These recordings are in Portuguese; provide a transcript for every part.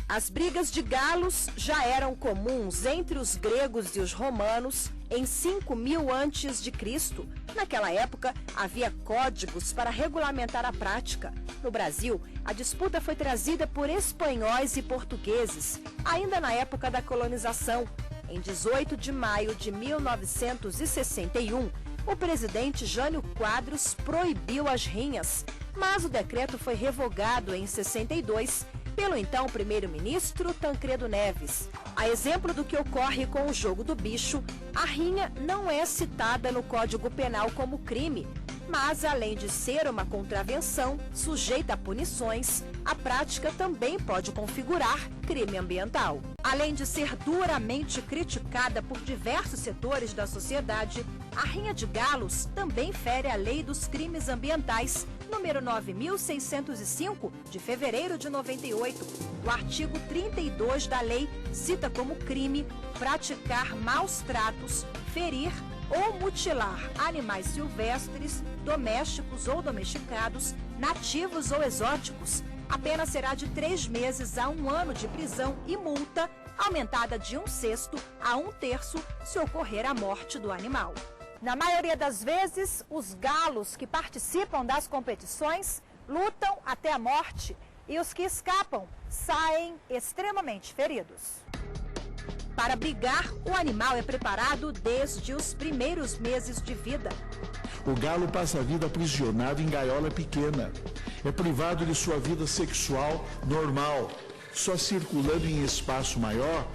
As brigas de galos já eram comuns entre os gregos e os romanos em 5.000 a.C. Naquela época, havia códigos para regulamentar a prática. No Brasil, a disputa foi trazida por espanhóis e portugueses, ainda na época da colonização. Em 18 de maio de 1961, o presidente Jânio Quadros proibiu as rinhas, mas o decreto foi revogado em 62 pelo então primeiro-ministro Tancredo Neves. A exemplo do que ocorre com o jogo do bicho, a rinha não é citada no Código Penal como crime, mas além de ser uma contravenção sujeita a punições, a prática também pode configurar crime ambiental. Além de ser duramente criticada por diversos setores da sociedade, a rinha de galos também fere a Lei dos Crimes Ambientais, número 9.605, de fevereiro de 98. O artigo 32 da lei cita como crime praticar maus tratos, ferir ou mutilar animais silvestres, domésticos ou domesticados, nativos ou exóticos. A pena será de 3 meses a 1 ano de prisão e multa, aumentada de 1/6 a 1/3 se ocorrer a morte do animal. Na maioria das vezes, os galos que participam das competições lutam até a morte e os que escapam saem extremamente feridos. Para brigar, o animal é preparado desde os primeiros meses de vida. O galo passa a vida aprisionado em gaiola pequena. É privado de sua vida sexual normal, só circulando em espaço maior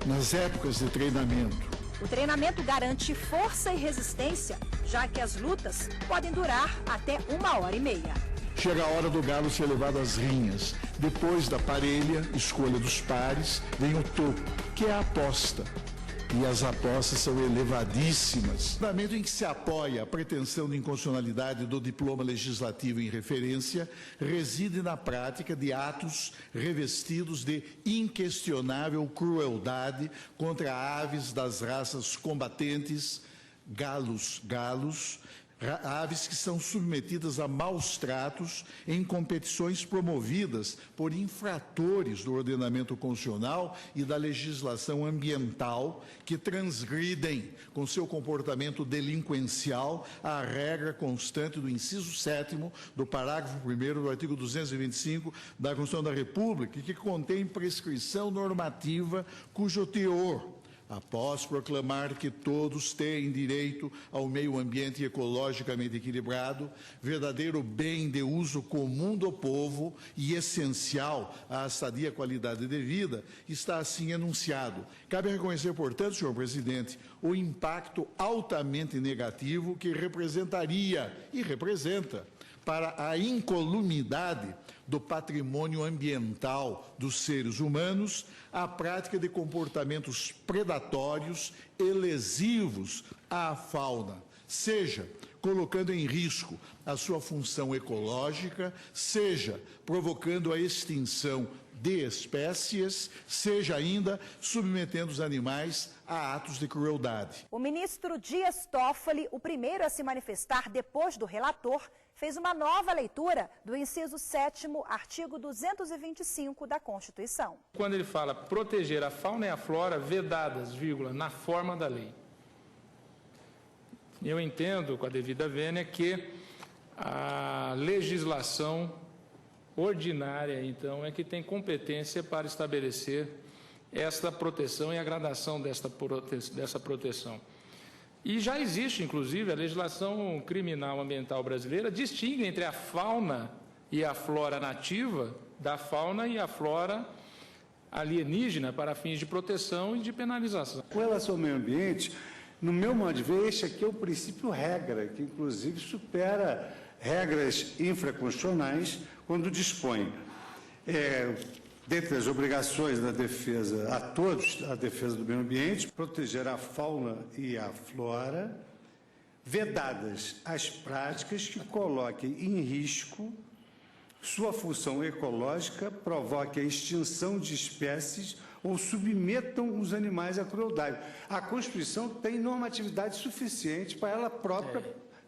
nas épocas de treinamento. O treinamento garante força e resistência, já que as lutas podem durar até 1h30. Chega a hora do galo ser levado às rinhas. Depois da parelha, escolha dos pares, vem o topo, que é a aposta. E as apostas são elevadíssimas. O fundamento em que se apoia a pretensão de inconstitucionalidade do diploma legislativo em referência reside na prática de atos revestidos de inquestionável crueldade contra aves das raças combatentes, galos, aves que são submetidas a maus tratos em competições promovidas por infratores do ordenamento constitucional e da legislação ambiental que transgridem com seu comportamento delinquencial a regra constante do inciso 7º do parágrafo 1º do artigo 225 da Constituição da República, que contém prescrição normativa cujo teor, após proclamar que todos têm direito ao meio ambiente ecologicamente equilibrado, verdadeiro bem de uso comum do povo e essencial à sadia qualidade de vida, está assim enunciado. Cabe reconhecer, portanto, senhor presidente, o impacto altamente negativo que representaria e representa para a incolumidade do patrimônio ambiental dos seres humanos, a prática de comportamentos predatórios e lesivos à fauna, seja colocando em risco a sua função ecológica, seja provocando a extinção de espécies, seja ainda submetendo os animais a atos de crueldade. O ministro Dias Toffoli, o primeiro a se manifestar depois do relator, fez uma nova leitura do inciso 7º, artigo 225 da Constituição. Quando ele fala proteger a fauna e a flora vedadas, na forma da lei. Eu entendo, com a devida vênia, que a legislação ordinária, então, é que tem competência para estabelecer esta proteção e a gradação dessa proteção. E já existe, inclusive, a legislação criminal ambiental brasileira distingue entre a fauna e a flora nativa da fauna e a flora alienígena para fins de proteção e de penalização. Com relação ao meio ambiente, no meu modo de ver, este aqui é o princípio regra, que inclusive supera regras infraconstitucionais quando dispõe, dentre as obrigações da defesa a todos, a defesa do meio ambiente, proteger a fauna e a flora, vedadas as práticas que coloquem em risco sua função ecológica, provoquem a extinção de espécies ou submetam os animais à crueldade. A Constituição tem normatividade suficiente para ela própria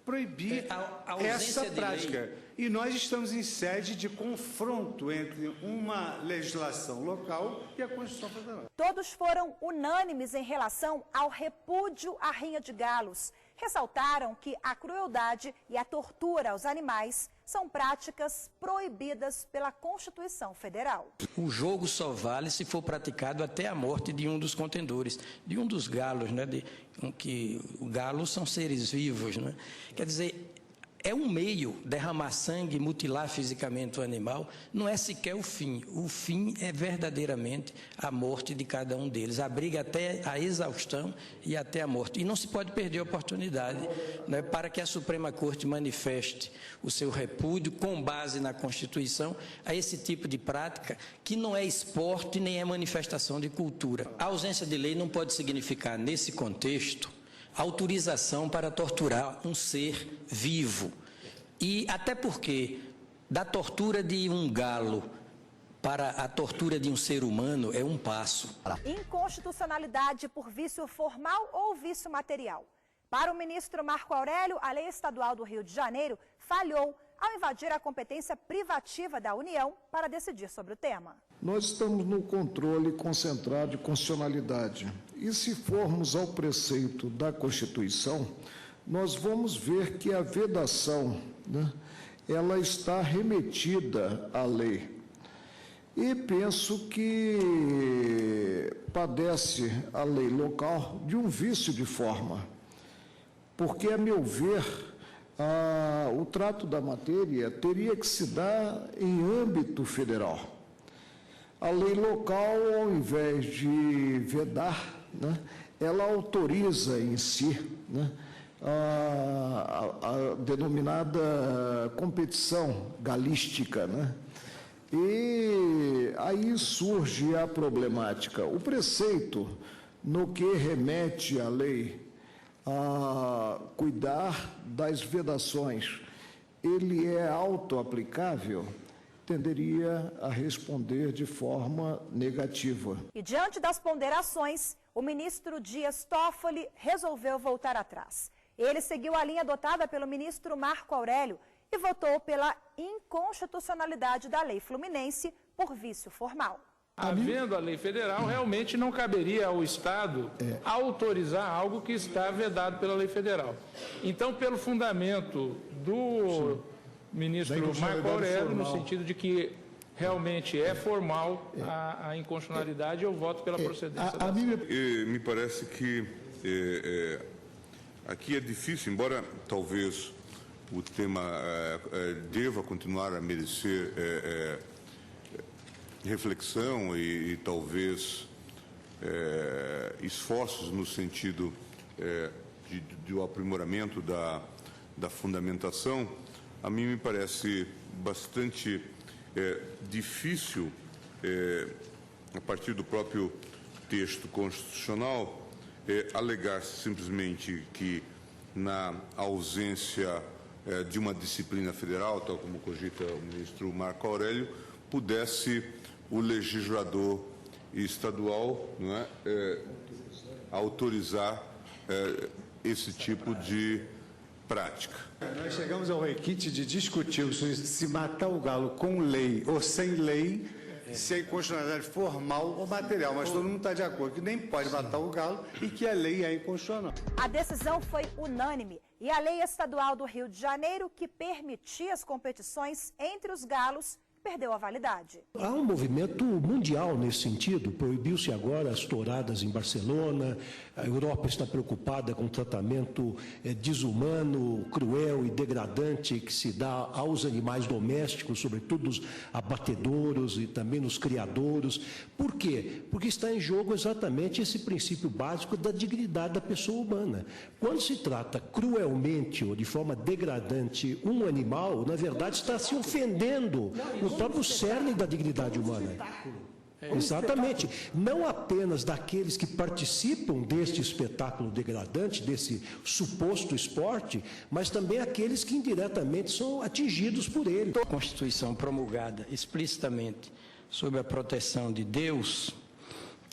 proibir a ausência essa de prática. lei. E nós estamos em sede de confronto entre uma legislação local e a Constituição Federal. Todos foram unânimes em relação ao repúdio à rinha de galos. Ressaltaram que a crueldade e a tortura aos animais são práticas proibidas pela Constituição Federal. O jogo só vale se for praticado até a morte de um dos contendores, de um dos galos, né? Que galos são seres vivos, né? Quer dizer, é um meio, derramar sangue, mutilar fisicamente o animal, não é sequer o fim. O fim é verdadeiramente a morte de cada um deles, a briga até a exaustão e até a morte. E não se pode perder a oportunidade, né, para que a Suprema Corte manifeste o seu repúdio, com base na Constituição, a esse tipo de prática, que não é esporte nem é manifestação de cultura. A ausência de lei não pode significar, nesse contexto, autorização para torturar um ser vivo. E até porque da tortura de um galo para a tortura de um ser humano é um passo. Inconstitucionalidade por vício formal ou vício material. Para o ministro Marco Aurélio, a Lei Estadual do Rio de Janeiro falhou ao invadir a competência privativa da União para decidir sobre o tema. Nós estamos no controle concentrado de constitucionalidade. E se formos ao preceito da Constituição, nós vamos ver que a vedação, né, ela está remetida à lei. E penso que padece a lei local de um vício de forma, porque, a meu ver, o trato da matéria teria que se dar em âmbito federal. A lei local, ao invés de vedar, né, ela autoriza em si, né, a denominada competição galística, né? E aí surge a problemática. O preceito, no que remete à lei, a cuidar das vedações, ele é autoaplicável? Tenderia a responder de forma negativa. E diante das ponderações, o ministro Dias Toffoli resolveu voltar atrás. Ele seguiu a linha adotada pelo ministro Marco Aurélio e votou pela inconstitucionalidade da lei fluminense por vício formal. Havendo a lei federal, realmente não caberia ao Estado autorizar algo que está vedado pela lei federal. Então, pelo fundamento do ministro Marco Aurélio, no sentido de que realmente é formal a inconstitucionalidade, eu voto pela procedência. Me parece que aqui é difícil, embora talvez o tema deva continuar a merecer reflexão e talvez esforços no sentido de aprimoramento da fundamentação. A mim me parece bastante difícil, a partir do próprio texto constitucional, alegar-se simplesmente que, na ausência de uma disciplina federal, tal como cogita o ministro Marco Aurélio, pudesse o legislador estadual, não é, autorizar esse tipo de prática. Nós chegamos ao requinte de discutir se matar o galo com lei ou sem lei, se é inconstitucionalidade formal ou material, mas todo mundo está de acordo que nem pode matar o galo e que a lei é inconstitucional. A decisão foi unânime e a Lei Estadual do Rio de Janeiro, que permitia as competições entre os galos, perdeu a validade. Há um movimento mundial nesse sentido. Proibiu-se agora as touradas em Barcelona. A Europa está preocupada com o tratamento desumano, cruel e degradante que se dá aos animais domésticos, sobretudo os abatedouros e também nos criadouros. Por quê? Porque está em jogo exatamente esse princípio básico da dignidade da pessoa humana. Quando se trata cruelmente ou de forma degradante um animal, na verdade está se ofendendo o próprio cerne da dignidade humana. Exatamente. Não apenas daqueles que participam deste espetáculo degradante, desse suposto esporte, mas também aqueles que indiretamente são atingidos por ele. A Constituição promulgada explicitamente sob a proteção de Deus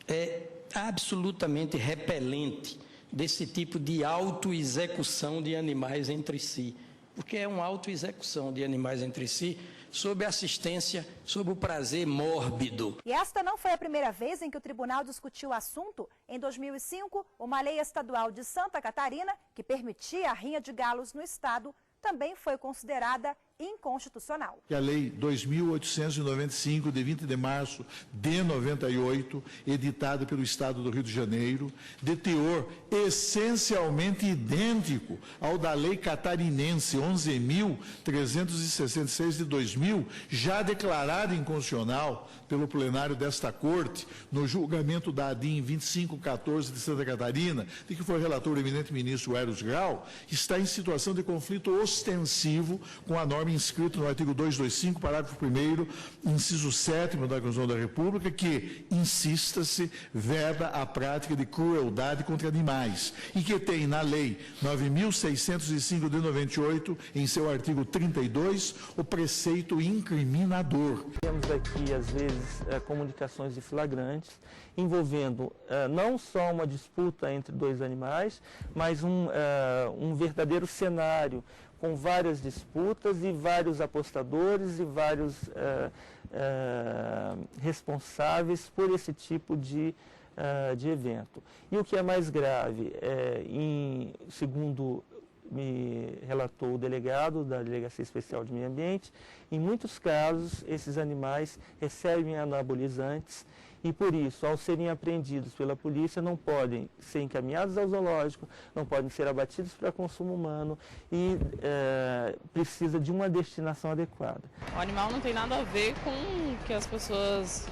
é absolutamente repelente desse tipo de autoexecução de animais entre si, porque é uma autoexecução de animais entre si, sob assistência, sob o prazer mórbido. E esta não foi a primeira vez em que o tribunal discutiu o assunto. Em 2005, uma lei estadual de Santa Catarina, que permitia a rinha de galos no estado, também foi considerada inconstitucional. A Lei 2.895, de 20 de março de 98, editada pelo Estado do Rio de Janeiro, de teor essencialmente idêntico ao da Lei Catarinense 11.366 de 2000, já declarada inconstitucional pelo plenário desta Corte, no julgamento da ADIM 2514 de Santa Catarina, de que foi relator o eminente ministro Eros Grau, está em situação de conflito ostensivo com a norma inscrita no artigo 225, parágrafo 1º, inciso 7º da Constituição da República, que, insista-se, veda a prática de crueldade contra animais, e que tem na Lei 9.605 de 98, em seu artigo 32, o preceito incriminador. Temos aqui, às vezes, comunicações de flagrantes, envolvendo não só uma disputa entre dois animais, mas um verdadeiro cenário com várias disputas e vários apostadores e vários responsáveis por esse tipo de evento. E o que é mais grave, segundo me relatou o delegado da Delegacia Especial de Meio Ambiente, em muitos casos esses animais recebem anabolizantes e, por isso, ao serem apreendidos pela polícia, não podem ser encaminhados ao zoológico, não podem ser abatidos para consumo humano e precisa de uma destinação adequada. O animal não tem nada a ver com que aquelas pessoas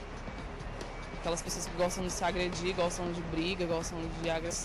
que gostam de se agredir, gostam de briga, gostam de agressão.